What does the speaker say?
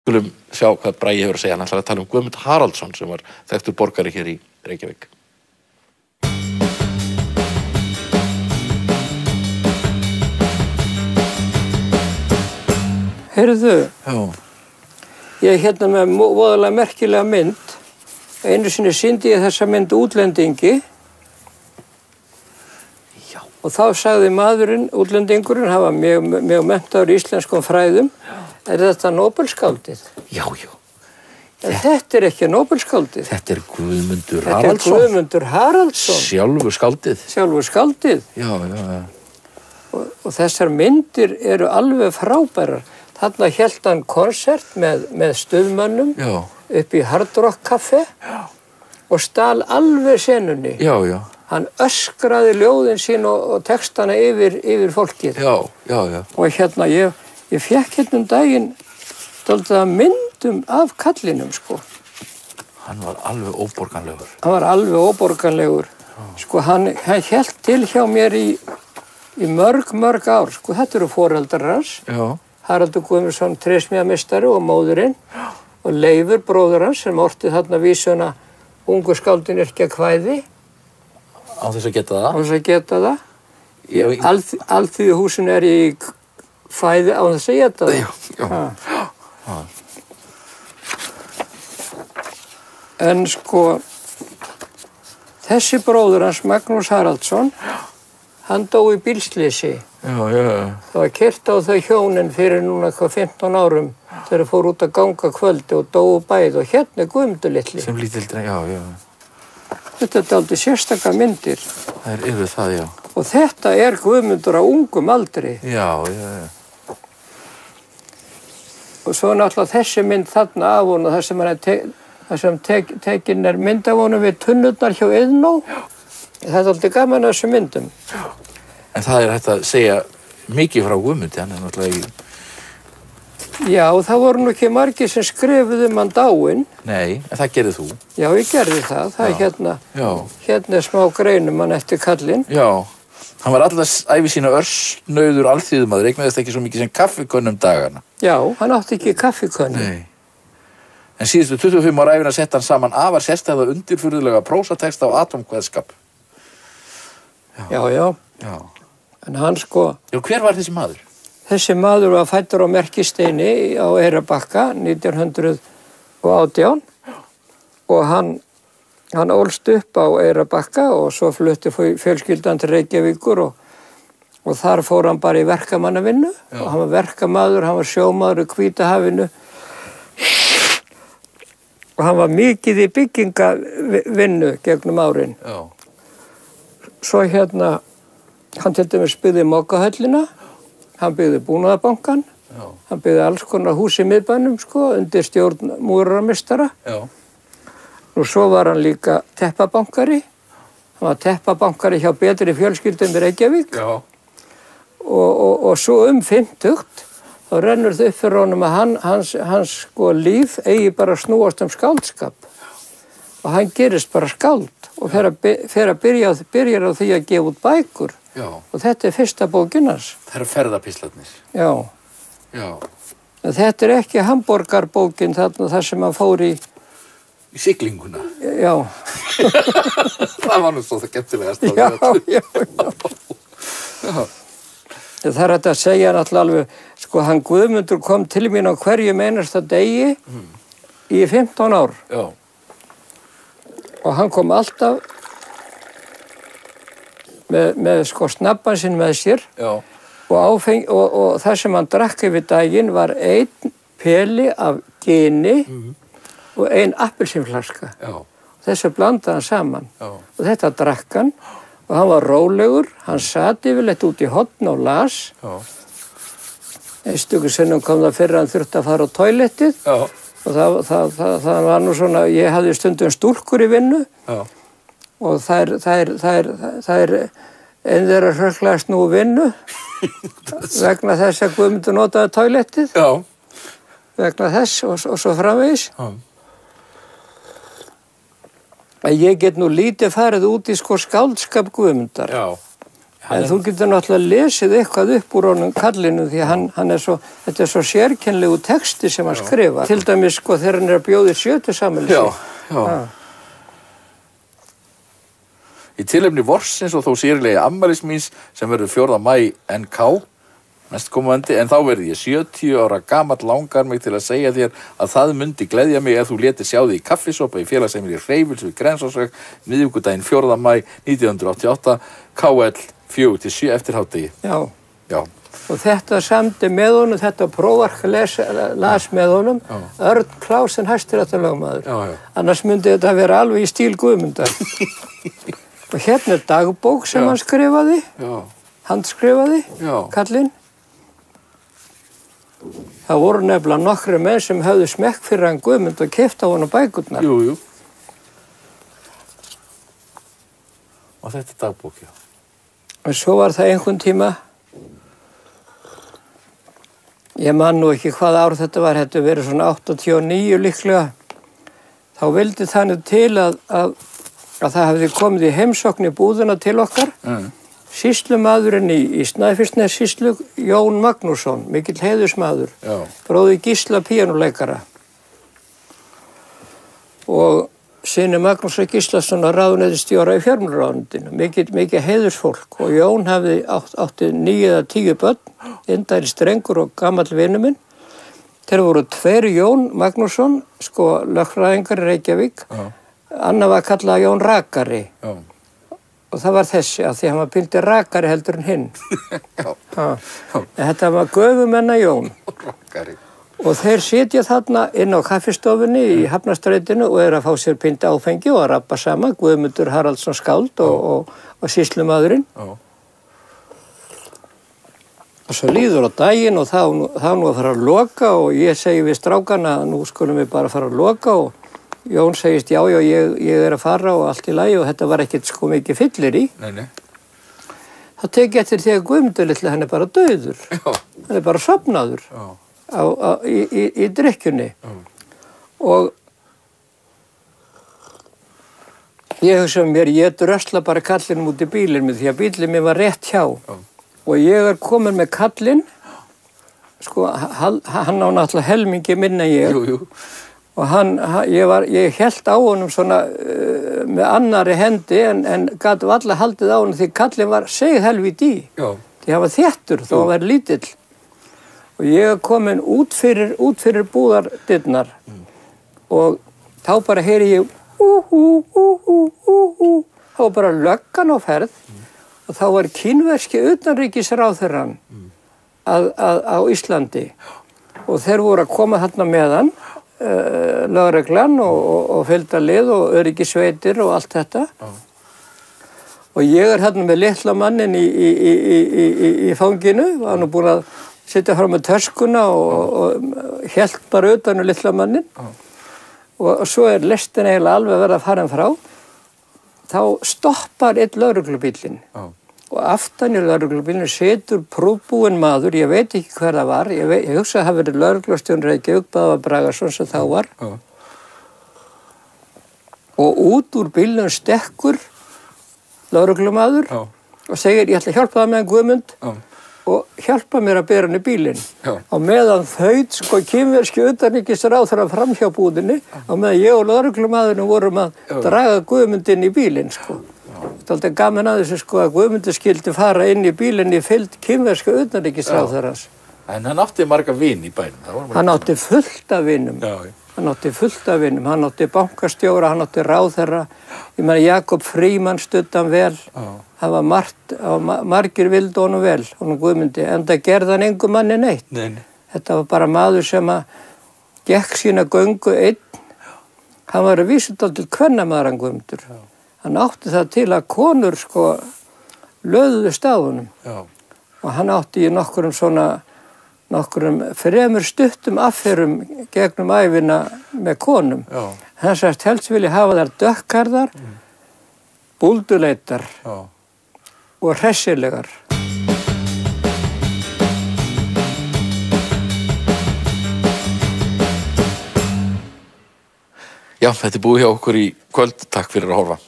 Skulum sjá hvað Bragi hefur að segja. Hann ætlar að tala um Guðmund Haraldsson sem var þekktur borgari hér í Reykjavík. Heyrðu, Já. ég með voðalega merkilega mynd. Einu sinni sýndi ég þessa mynd útlendingi. Já. Og þá sagði maðurinn, útlendingurinn, hann var mjög menntaður í íslenskum fræðum. Er þetta Nóbelskáldið? Já, já. En þetta ekki Nóbelskáldið. Þetta Guðmundur Þetta Haraldsson. Guðmundur Haraldsson. Sjálfur skáldið. Sjálfur skáldið. Já, já, já. Og þessar myndir eru alveg frábærar. Þarna hélt hann konsert með stuðmönnum Já. upp í Hard Rock Café og stal alveg senunni. Já, já. Hann öskraði ljóðin sín og textana yfir fólkið. Já, já, já. Og ég fékk daginn dálítið að myndum af kallinum, sko. Hann var alveg óborganlegur. Hann var alveg óborganlegur. Sko, hann hélt til hjá mér í mörg ár. Sko, þetta eru foreldrar hans. Já. Haraldur Guðmundsson, trésmíðameistari og móðurinn. Og Leifur, bróður hans, sem orti þarna vísuna Ungu skáldin yrkja kvæði. Á þess að geta það. Á þess að geta það. Alþýðuhúsin í kvæði á þess að geta það. Já. En sko, þessi bróður hans, Magnús Haraldsson, hann dó í bílslysi. Já, já. Það var keyrt á þau hjónin fyrir núna 15 árum þegar þeir fóru út að ganga kvöldi og dóu bæði og hérna Guðmundur litli. Sem lítill dreng, já, já. Þetta dálítið sérstakar myndir. Það eru það, já. Og þetta Guðmundur á ungum aldri. Já, já, já. Og svo náttúrulega þessi mynd þarna af honum, þar sem tekin mynd af honum við tunnurnar hjá Iðnó. Það dálítið gaman af þessum myndum. En það hægt að segja mikið frá Guðmundi, hann náttúrulega ekki... Já, það voru nú ekki margir sem skrifuðu hann dáinn. Nei, en það gerðið þú. Já, ég gerði það. Það hérna smá greinum hann eftir kallinn. Já, hann var alltaf ævi sína örsnauður alþýðumaður, eignaðist ekki svo mikið sem kaffikönnum dagana. Já, hann átti ekki kaffikönnu. Nei. En síðustu 25 ára ævina sett hann saman afar sérstæða undirfurðulega prósateksta á atómkveðskap. Já, já. Já. En hann sko... Já, hver var þessi maður? Þessi maður var fæddur á Merkisteini á Eyrarbakka 1918 og hann ólst upp á Eyrarbakka og svo flutti fjölskyldan til Reykjavíkur og þar fór hann bara í verkamannavinnu. Og hann var verkamaður, hann var sjómaður í Hvítahafinu og hann var mikið í byggingavinnu gegnum árin. Já. Svo hann til dæmis byggði Mokkahöllina, hann byggði Búnaðarbankann, hann byggði alls konar hús í miðbænum, sko, undir stjórn múrarameistara. Já. Og svo var hann líka teppabankari, hann var teppabankari hjá betri fjölskyldum í Reykjavík. Já. Og svo 50, þá rennur þau upp fyrir honum að hans sko líf eigi bara að snúast skáldskap. Og hann gerist bara skáld og fer að byrja á því að gefa út bækur. Já. Og þetta fyrsta bókin hans. Það eru ferðapíslarnir. Já. Já. En þetta ekki Hamborgarbókin þar sem hann fór í siglinguna. Já. Það var nú svo það skemmtilegast. Já. Það er hægt að segja náttúrulega alveg, sko, hann Guðmundur kom til mín á hverjum einasta degi í 15 ár. Já. Og hann kom alltaf með sko snabban sinn með sér. Já. Og það sem hann drakk yfir daginn var 1 peli af gini og 1 appelsínflaska. Já. Þessu blandaði hann saman. Já. Og þetta drakk hann og hann var rólegur, hann sat yfirleitt út í horn og las. Já. Einn stöku sinnum kom það fyrir hann þurfti að fara á toilettið. Já. Og það var nú svona, ég hafði stundum stúlkur í vinnu. Já. Og þær einn þeirra hrökklaðist nú vinnu vegna þess að Guðmundur notaði toilettið. Já. Vegna þess og svo framvegis. Já. Að ég get nú lítið farið út í sko skáldskap Guðmundar. Já. En þú getur náttúrulega lesið eitthvað upp úr honum kallinu því að hann er svo, þetta er svo sérkennlegu texti sem hann skrifa. Til dæmis sko þegar hann er að bjóða í sjötusamæli sitt. Já. Í tilefni vorsins og þó sérlega afmælis míns sem verður 4. maí NK næstkomandi, en þá verði ég 70 ára gamall, langar mig til að segja þér að það myndi gleðja mig ef þú létir sjá þig í kaffisopa í félagsheimili Hreyfils við Grensásveg miðvikudaginn 4. maí 1988 KL 4-7 eftir hádegi. Já. Og þetta samdi með honum, þetta prófark las með honum, Örn Klausen hæstaréttarlögmaður. Annars myndi þetta vera alveg í stíl Guðmundar. Og hérna er dagbók sem hann skrifaði, handskrifaði, kallinn. Það voru nefnilega nokkri menn sem höfðu smekk fyrir hann Guðmund og keyptu á honum bækurnar. Jú. Og þetta er dagbók, já. Og svo var það einhvern tíma, ég man nú ekki hvað ár þetta var, þetta verið svona 89 líklega, þá vildi þannig til að það hefði komið í heimsókn í búðina til okkar, sýslumaðurinn í Snæfellsnes sýslu, Jón Magnússon, mikill heiðursmaður, bróðir Gísla píanóleikara. Og syni Magnúsar Gíslasonar ráðuneytisstjóra í fjármálaráðuneytinu, mikið heiðursfólk. Og Jón átti 9 eða 10 börn, indæri strengur og gamall vinur minn. Þeir voru 2 Jón Magnússon, sko lögfræðingar í Reykjavík, annar var kallað Jón Rakari. Og það var þessi, af því hann var pynti rakari heldur en hinn. Þetta var göfumenna Jón. Og þeir sitja þarna inn á kaffistofunni í Hafnarstrætinu og eru að fá sér pynti áfengi og að rappa saman, Guðmundur Haraldsson skáld og sýslumaðurinn. Og svo líður á daginn og þá nú að fara að loka og ég segi við strákana að nú skulum við bara fara að loka og Jón segist, já, ég er að fara og allt í lagi og þetta var ekkert sko mikið fyllir í. Nei. Það teki eftir því að Guðmundur litli, hann er bara dauður. Hann er bara sofnaður í drykkjunni. Og ég hugsa mér, ég drösla bara kallinum út í bílinn minn því að bílinn minn var rétt hjá. Og ég er komin með kallinn, sko, hann á náttúrulega helmingi minna en ég. Jú. Og ég hélt á honum svona með annari hendi en gat varla haldið á honum því kallinn var seghelvíti í. Því hann var þéttur þó hann var lítill. Og ég er komin út fyrir búðardyrnar og þá bara heyri ég þá var bara löggan á ferð og þá var kínverski utanríkisráðherrann á Íslandi og þeir voru að koma þarna með hann. Lögreglan og fylgdarlið og öryggisveitir og allt þetta. Og ég er hérna með litla mannin í fanginu, var nú búin að sitja fram með töskuna og hélt bara utan litla mannin. Og svo er lestin eiginlega alveg verið að fara frá. Þá stoppar einn lögreglubíllinn. Og aftan í lögreglubílnum situr prófbúinn maður, ég veit ekki hver það var, ég hugsa að það hafi verið lögreglustjórinn Reykjavík, Böðvar Bragason sem þá var. Og út úr bílnum stekkur lögreglumaður og segir, ég ætla að hjálpa það með Guðmund og hjálpa mér að bera hann í bílinn. Og meðan þaut sko kínverski utanríkisráðherra fram hjá búðinni og meðan ég og lögreglumaðurinn vorum að draga Guðmund inn í bílinn sko. Það er alltaf gaman að þessu sko að Guðmundur skildi fara inn í bílinni fylgd kínverska utanríkisráðherrans. En hann átti marga vini í bænum. Hann átti fullt af vinum. Hann átti bankastjóra, hann átti ráðherra. Ég meina Jakob Frímann studdi hann vel. Það var margir vildu honum vel, honum Guðmundi. En það gerði hann engum manni neitt. Þetta var bara maður sem að gekk sína göngu einn. Hann var að vísa dálítið kvennamaður hann Guðmundur. Hann átti það til að konur sko löðuðu staðunum. Og hann átti í nokkrum fremur stuttum afferum gegnum ævina með konum. Hann sagðist helst vilja hafa þær dökkarðar, búlduleitar og hressilegar. Já, þetta er búið hjá okkur í kvöld. Takk fyrir að horfa.